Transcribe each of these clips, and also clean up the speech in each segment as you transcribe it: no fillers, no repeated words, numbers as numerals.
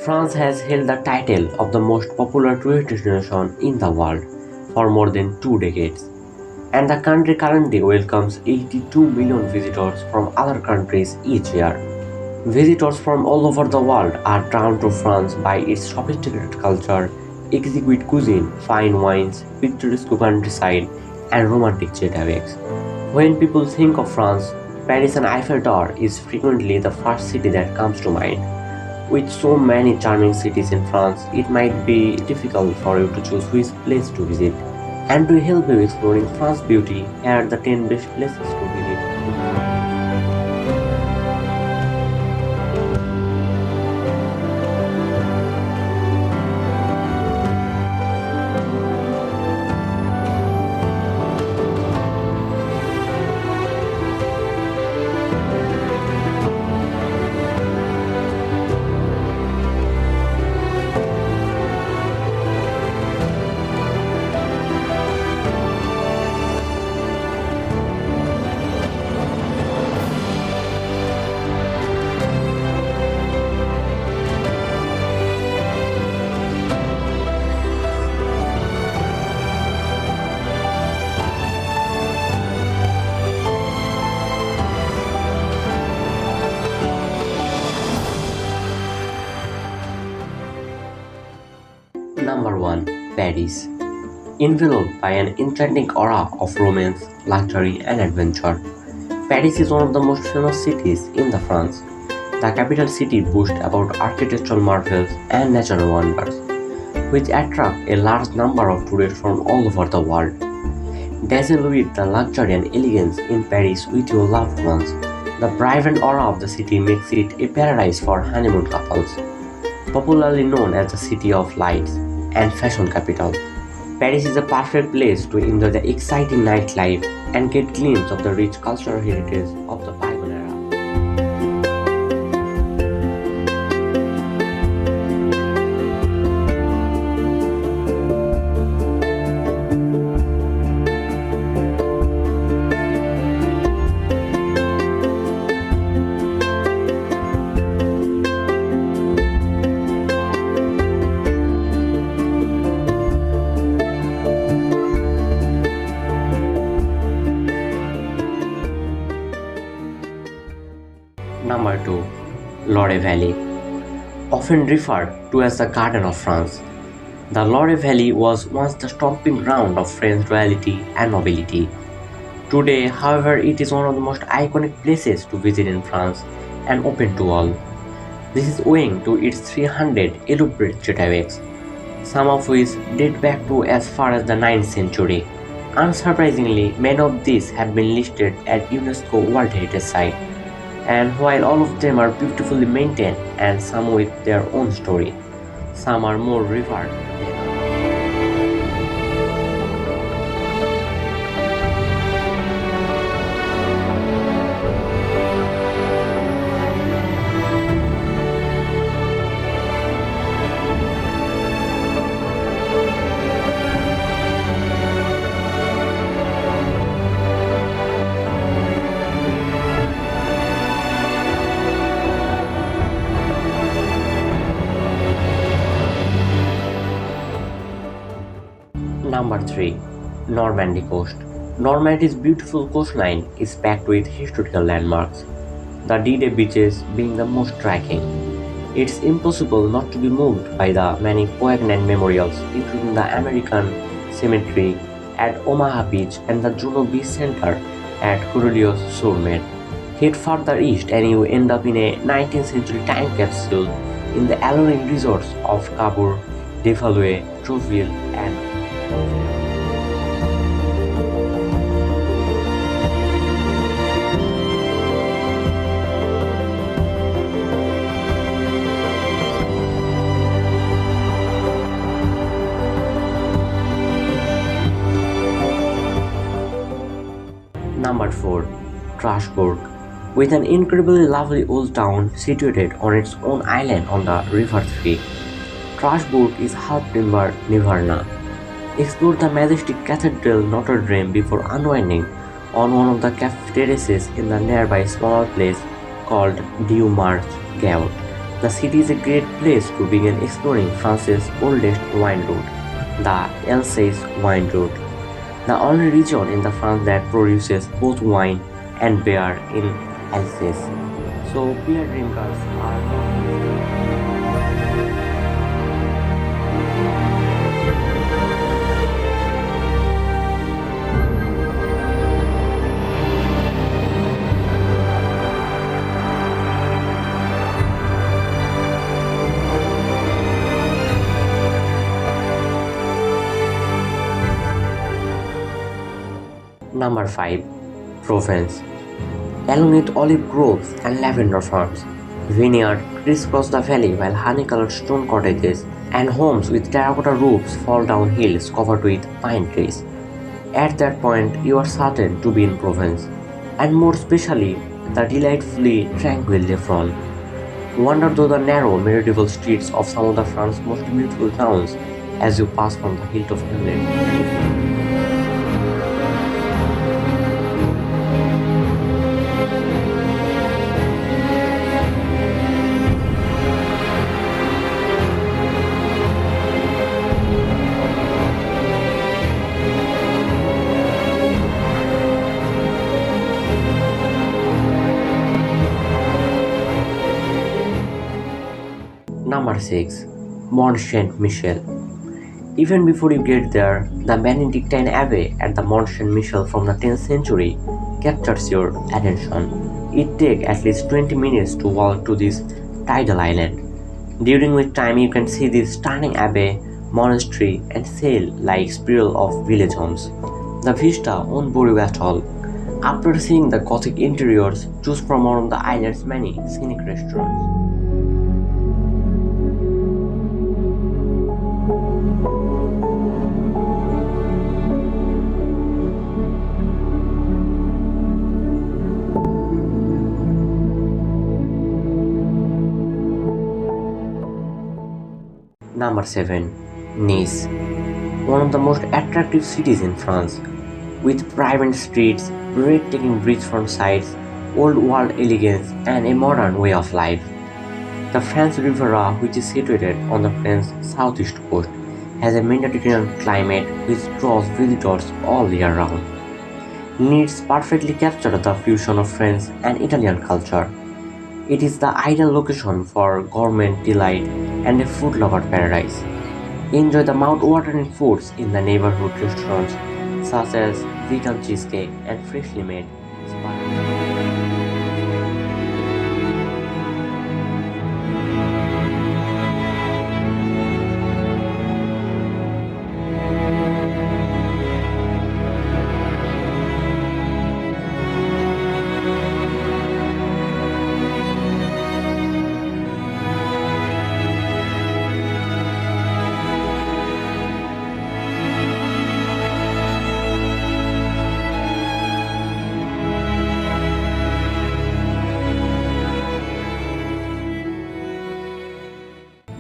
France has held the title of the most popular tourist destination in the world for more than 2 decades, and the country currently welcomes 82 million visitors from other countries each year. Visitors from all over the world are drawn to France by its sophisticated culture, exquisite cuisine, fine wines, picturesque countryside, and romantic getaways. When people think of France, Paris and Eiffel Tower is frequently the first city that comes to mind. With so many charming cities in France, it might be difficult for you to choose which place to visit. And to help you exploring France's beauty, here are the 10 best places to visit. Number 1. Paris. Enveloped by an enchanting aura of romance, luxury, and adventure, Paris is one of the most famous cities in the France. The capital city boasts about architectural marvels and natural wonders, which attract a large number of tourists from all over the world. Dazzle with the luxury and elegance in Paris with your loved ones. The vibrant aura of the city makes it a paradise for honeymoon couples. Popularly known as the City of Lights and Fashion Capital, Paris is a perfect place to enjoy the exciting nightlife and get glimpse of the rich cultural heritage of the bygone era. Number 2. Loire Valley. Often referred to as the Garden of France, the Loire Valley was once the stomping ground of French royalty and nobility. Today, however, it is one of the most iconic places to visit in France and open to all. This is owing to its 300 elaborate getaways, some of which date back to as far as the 9th century. Unsurprisingly, many of these have been listed as UNESCO World Heritage Site, and while all of them are beautifully maintained and some with their own story, some are more revered than Number 3. Normandy Coast. Normandy's beautiful coastline is packed with historical landmarks, the D-Day beaches being the most striking. It's impossible not to be moved by the many poignant memorials, including the American Cemetery at Omaha Beach and the Juno Beach Center at Cornelius-sur-Mer. Head further east and you end up in a 19th century time capsule in the alluring resorts of Cabourg, Defalue, Trouville, and Number 4. Strasbourg. With an incredibly lovely old town situated on its own island on the River Thry, Strasbourg is half-timbered nirvana. Explore the majestic Cathedral Notre Dame before unwinding on one of the cafe terraces in the nearby small place called Dieu Marche Gaulle. The city is a great place to begin exploring France's oldest wine route, the Alsace wine route, the only region in the France that produces both wine and beer in Alsace. So beer drinkers are not. Number 5. Provence. Along with olive groves and lavender farms, vineyards crisscross the valley while honey-colored stone cottages and homes with terracotta roofs fall down hills covered with pine trees. At that point, you are certain to be in Provence, and more especially the delightfully tranquil Lefron. Wander through the narrow medieval streets of some of the France's most beautiful towns as you pass from the hilltop hamlet. Number 6. Mont-Saint-Michel. Even before you get there, the Benedictine Abbey at the Mont-Saint-Michel from the 10th century captures your attention. It takes at least 20 minutes to walk to this tidal island, during which time you can see this stunning abbey, monastery, and sail-like spiral of village homes. The vista won't bore you at all. After seeing the Gothic interiors, choose from one of the island's many scenic restaurants. Number 7. Nice. One of the most attractive cities in France, with private streets, breathtaking beachfront sites, old world elegance, and a modern way of life. The French Riviera, which is situated on the French southeast coast, has a Mediterranean climate which draws visitors all year round. Nice perfectly captures the fusion of French and Italian culture. It is the ideal location for gourmet delight and a food lover paradise. Enjoy the mouth-watering foods in the neighborhood restaurants such as vegan cheesecake and freshly made spaghetti.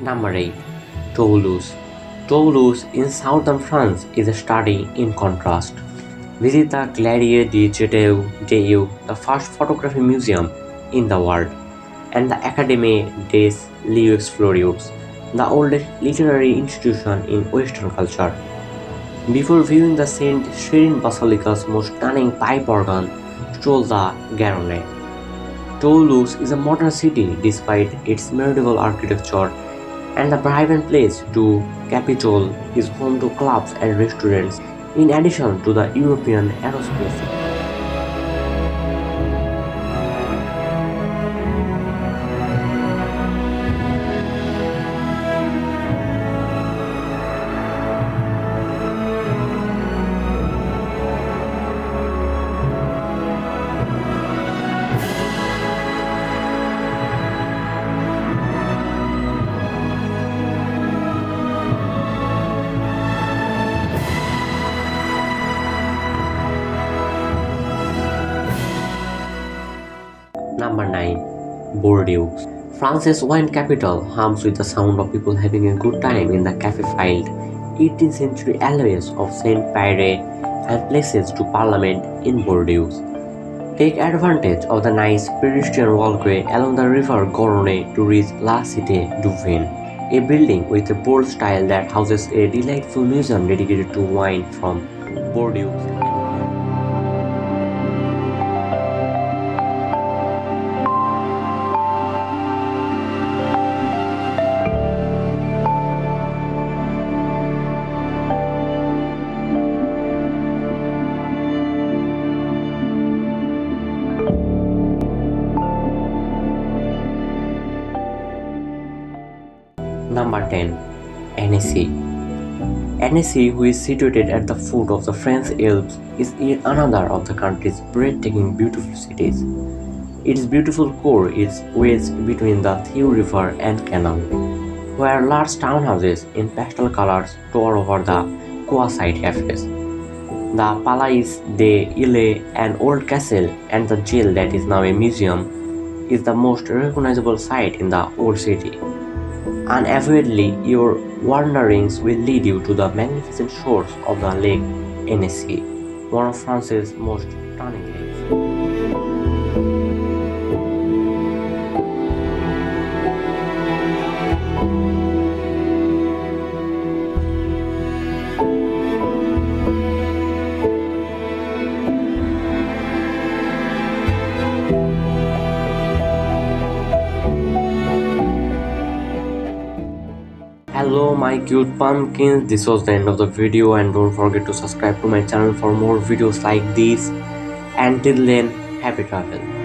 Number 8. Toulouse. Toulouse in southern France is a study in contrast. Visit the Galerie de Jeu, the first photography museum in the world, and the Académie des Lieux Floraux, the oldest literary institution in Western culture. Before viewing the Saint Cyril Basilica's most stunning pipe organ, stroll the Garonne. Toulouse is a modern city despite its medieval architecture, and the vibrant place du Capitole is home to clubs and restaurants in addition to the European aerospace. Number 9. Bordeaux. France's wine capital hums with the sound of people having a good time in the cafe-filled 18th century alleys of Saint Pierre and places to Parliament in Bordeaux. Take advantage of the nice pedestrian walkway along the river Garonne to reach La Cité du Vin, a building with a bold style that houses a delightful museum dedicated to wine from Bordeaux. Number 10. Annecy. Annecy, who is situated at the foot of the French Alps, is yet another of the country's breathtaking beautiful cities. Its beautiful core is wedged between the Thiou River and canal, where large townhouses in pastel colors tower over the quayside cafes. The Palais d'Ille, an old castle, and the jail that is now a museum, is the most recognizable sight in the old city. Unavoidably, your wanderings will lead you to the magnificent shores of the Lake Annecy, one of France's most stunning lakes. Hello my cute pumpkins, this was the end of the video and don't forget to subscribe to my channel for more videos like this. Until then, happy travel.